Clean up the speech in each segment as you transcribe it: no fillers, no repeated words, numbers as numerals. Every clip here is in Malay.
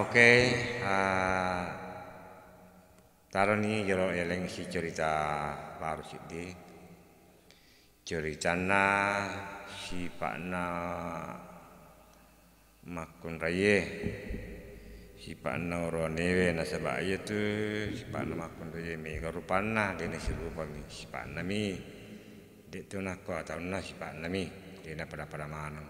oke. Taruh nih jero eleng si cerita baru sih di ceritana si Pakna makun raya si Pakna ronewe nasabah aja tuh si Pakna makun raya mi karupana dia nasi rupa mi si Pakna mi dia tuh nak kau tahu nasi Pakna mi dia nak pada mana.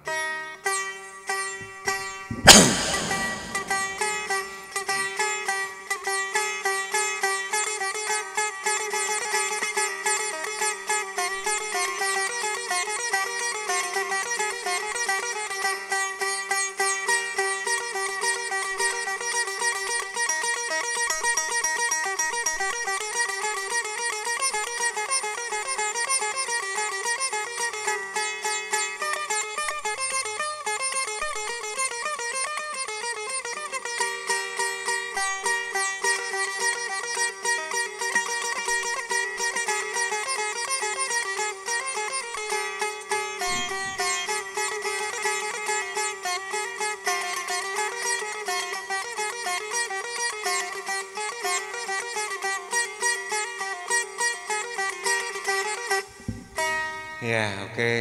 Ya oke,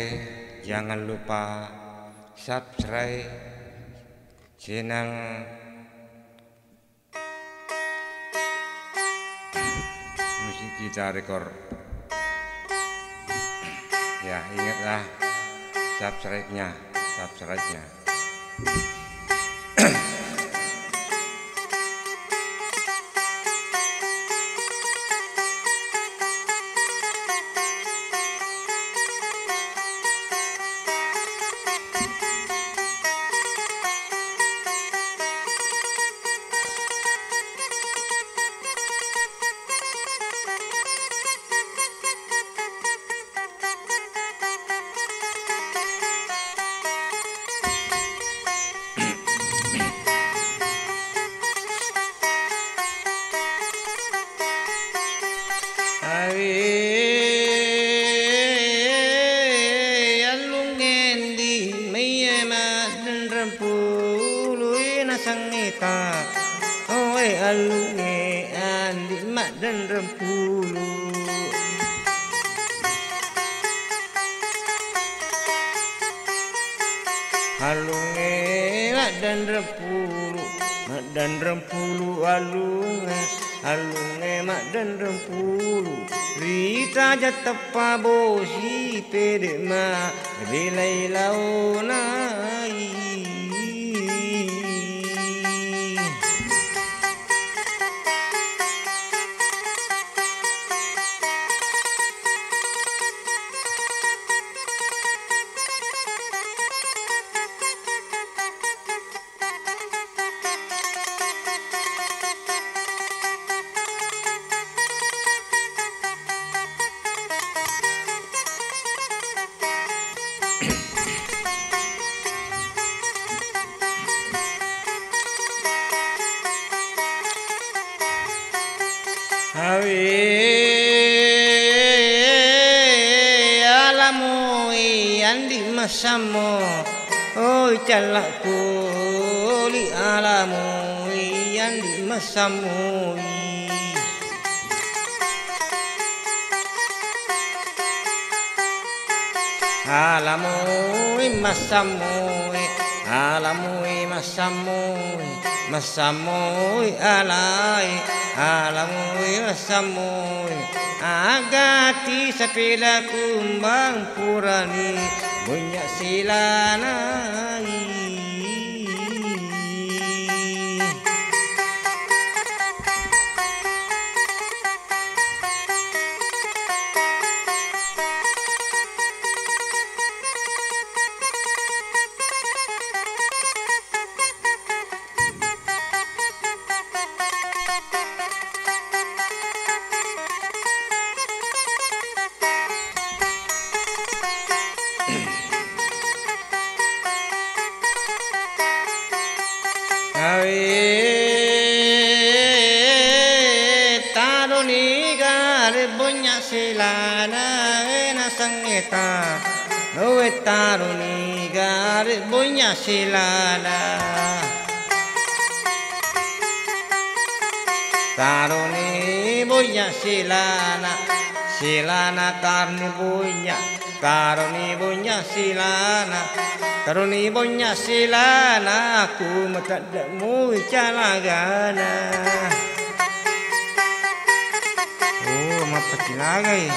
jangan lupa subscribe channel musik kita rekor. Ya ingatlah subscribe-nya. Sangita oe alunge andi mak dan rempulu alunge mak dan rempulu alunge mak dan rempulu Rita jatapa bosi pede ma relai launai Alamui andi masamo oi calakku li alamui andi masamui alamui masamui masamui alai alamui masamui agati sapila kumbang purani banyak silanai Banyak silana ena sangeta oe taruni gare banyak silana Karuni punya silana, silana karni punya, karuni punya silana, karuni punya silana, aku matadamu calagana. Oh, mapatilaga eh.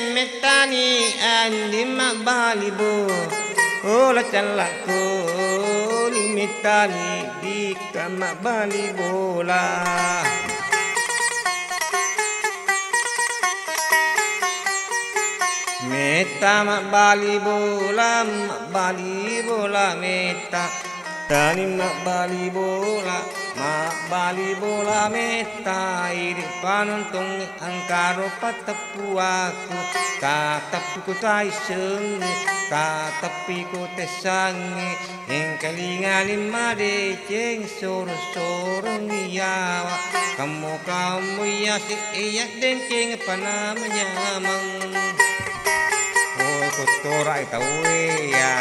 Metani andi mabalibo, ola calaku limitani di kamabalibola. Meta mabalibola, mabalibola meta, tani mabalibola. Bali bola meta iri panuntung angkaro patapu aku katapu ko tay sengi katapi ko tesangi engkalingalin made ceng soro ngiyawa kamu ya si iyak dengking panamanya mang oh kotorai tawe ya.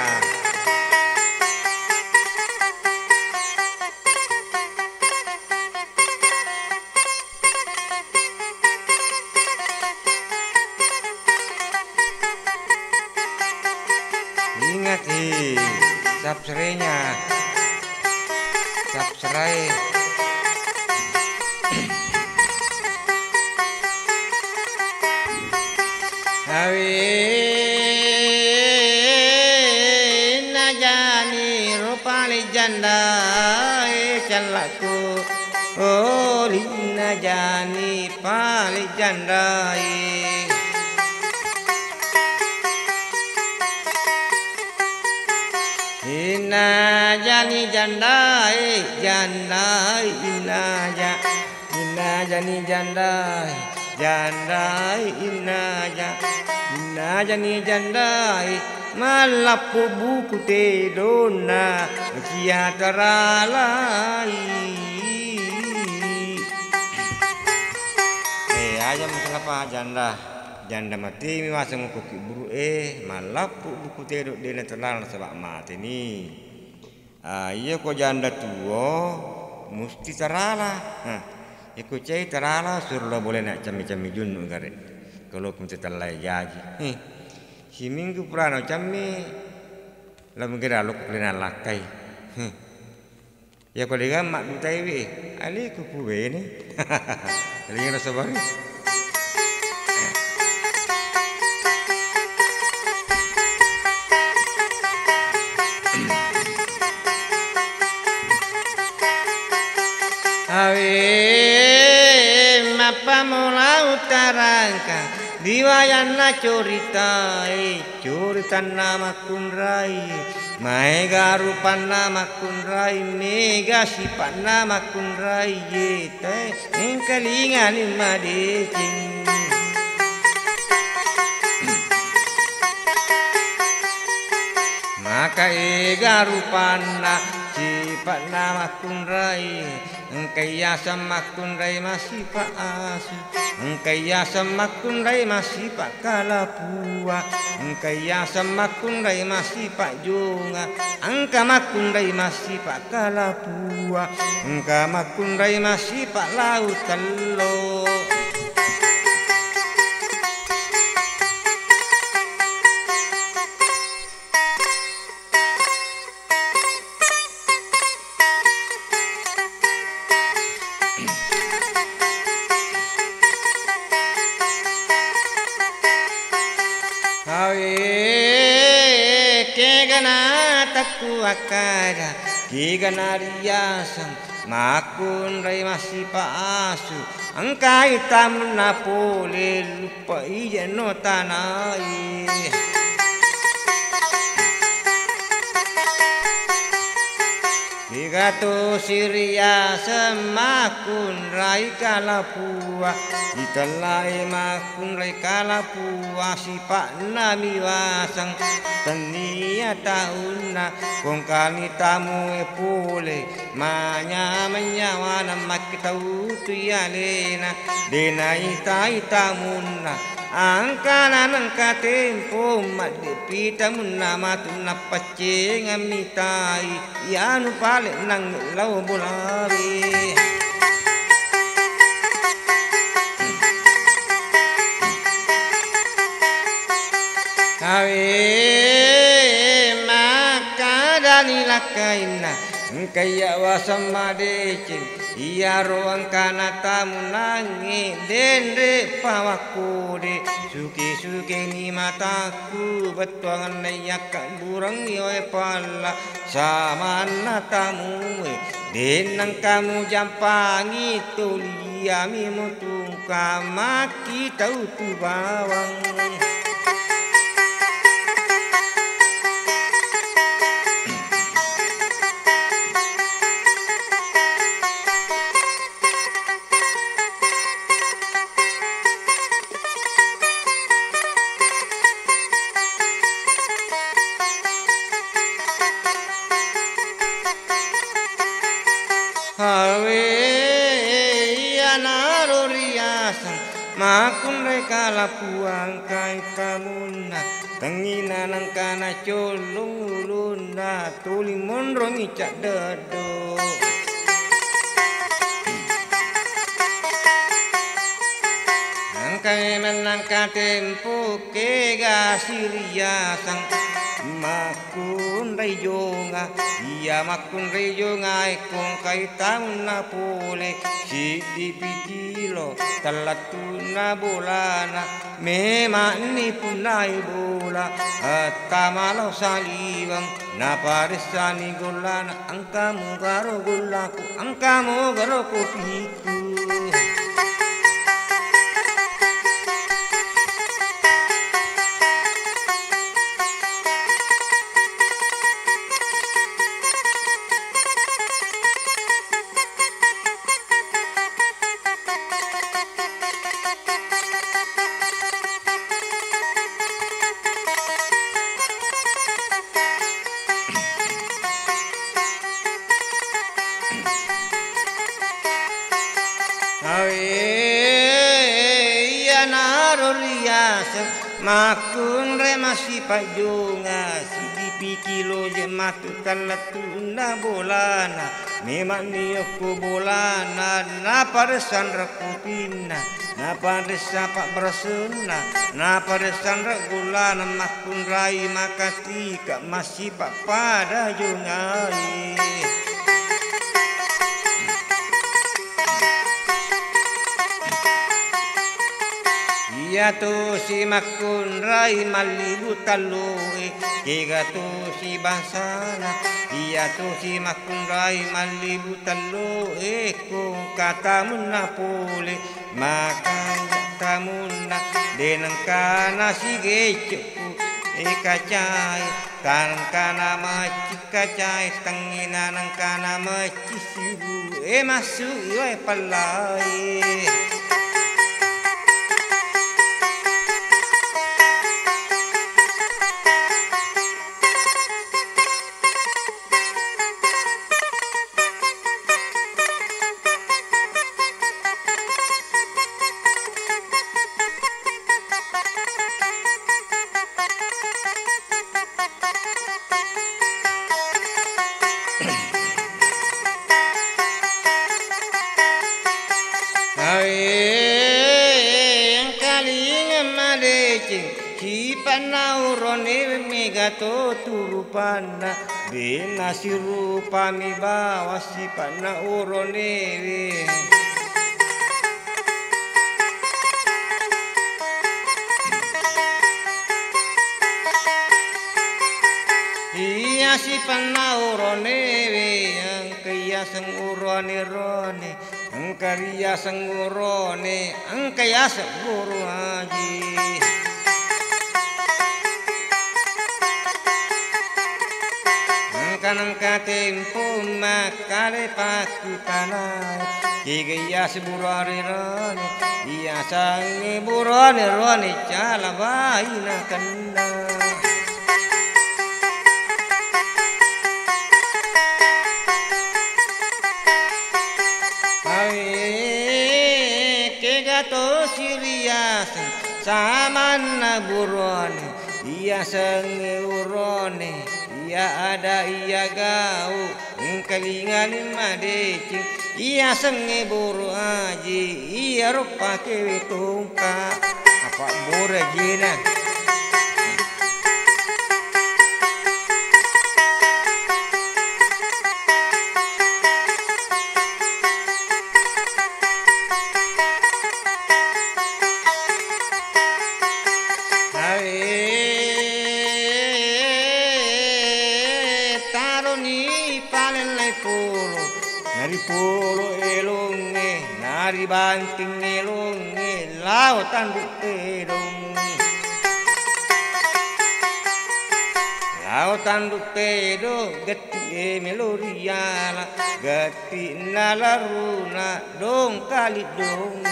Ingat subscribe-nya, subscribe. Awi najani rupali janda calaku, oh najani pali janda. Inna jani jandai jandai inna jani jandai jandai inna jani jandai malapu buku te dona kia teralai ayam kenapa janda janda mati mi masang kuki buru malapu buku teruk dia terlalu sebab mati ni. Iya ko janda tua mesti terala. Ikut cai terala suruh boleh nak cami-cami junu kare. Kalau kita terlai jaji. Si minggu purana cami lam kira lu kelina lakai. Ya ko dia mak dutai we. Ali kuku we ni. Ali rasa baru. Awe mapa mula utarangka diwayana curitai curitan nama kunrai mega rupan nama kunrai mega sipan nama kunrai yete engkalingan madecing maka ega rupana sipan nama kunrai engkaya sama kunrai masih pak asu engkaya sama kunrai masih pak kalapua engkaya sama kunrai masih pak jonga angka makundai masih pak kalapua engka makundai masih pak laut telo. Taku akada kigana riasam makun rai masih paasu angkai tam napole lupa ijeno tanai Kigato siria semakun rai kalapua Italai makun rai kalapua Sipak nami wasang tania tauna kong kali tamu pole manya menyawana makitau tu yalena denai tai tamuna angkana nangka tempo madde pita munna matuna pacce ngamitai yanu pale nang lau bolare awe makadani lakaina kaya wasama decing iya roang kana tamu nangi dendre pawakode suke ni mataku betuangan nayak burang yoe pala samana tamu denang kamu jampangi tuliami mutung kamaki tau tu bawang Hawe yanaro riasan makun reka lapuang kai kamuna tengina nang kana colong ulunda tuli monrong icak dedo angkai menangka tempo ke gasiriasan makun rejonga iya makun rejonga ekong kai tauna pole si dipikilo talatuna bolana memang ni punai bola tamalo saliwang naparisani golana angkamu garo golaku angkamu garo kopiku makun re masih pajunga si dipikilo je matu talatuna bolana memang nioko bolana na paresan rakupina na paresan pak bersena na paresan rakgulana makun rai makati kak masih pak pada jungai iya tu si makun rai malibu talue kega tu si basana iya tu si makun rai malibu talue kung kata muna pole makan kamuna denang kana si gecuku kacai kana maci kacai tengina nang kana maci sibu masuk iwe palai Naurone megato turupana bena sirupa mi bawa si pana urone iya si pana urone ang kaya sang urone rone ang kaya sang urone ang kaya sang uru haji kanang katempo makale paku tanah kigaya seburane rone iya sange burane rone cala baina kanda sirias samana burone iya senge urone iya ada iya gau kalingan madeci iya senge buru aji iya rupa kewe tungka apa buru jina nari polo elonge nari banting elonge lautan dutedong lautan dutedo geti melodiala geti nalaruna dong kali dong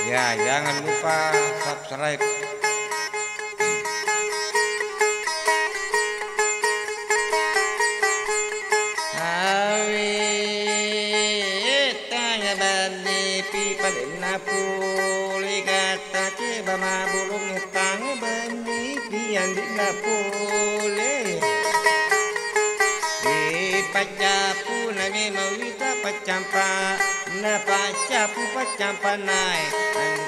ya jangan lupa subscribe. Tanya balik pipa na puli kata coba mabulung tanya balik pian di na puli pacapu nami mawita pacampa na pacapu pacampa nai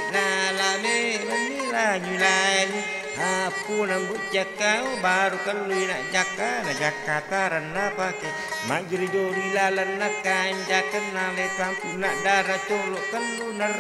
na lame manila nyulai aku nambut jakau baru kalui nak jaka tarana pakai magri jori lalan nak kanjakan nale kampu nak darah colok kelunar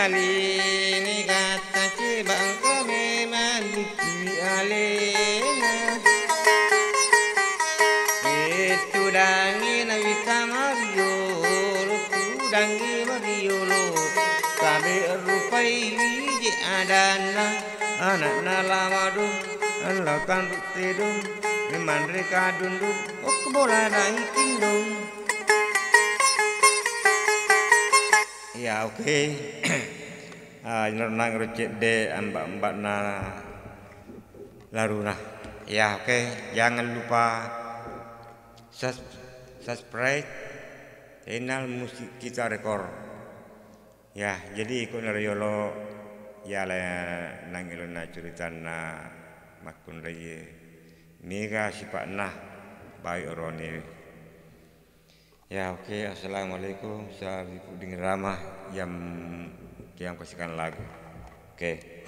ni kata cebang kami maniki alena itu dangi nabi kamario luku dangi mario lo kami rupai wiji adana anak nalamadum alakan rutedum memandre kadundum ok bola dangi kindung ya oke. Nang rocek de ambak na laruna ya oke. Jangan lupa subscribe channel musik kita rekor ya jadi ikut nariyolo ya lah nang ilona cerita na makun reye mega sifat nah baik orone ya oke. Assalamualaikum sahabat dengan ramah yang kasihkan lagu oke.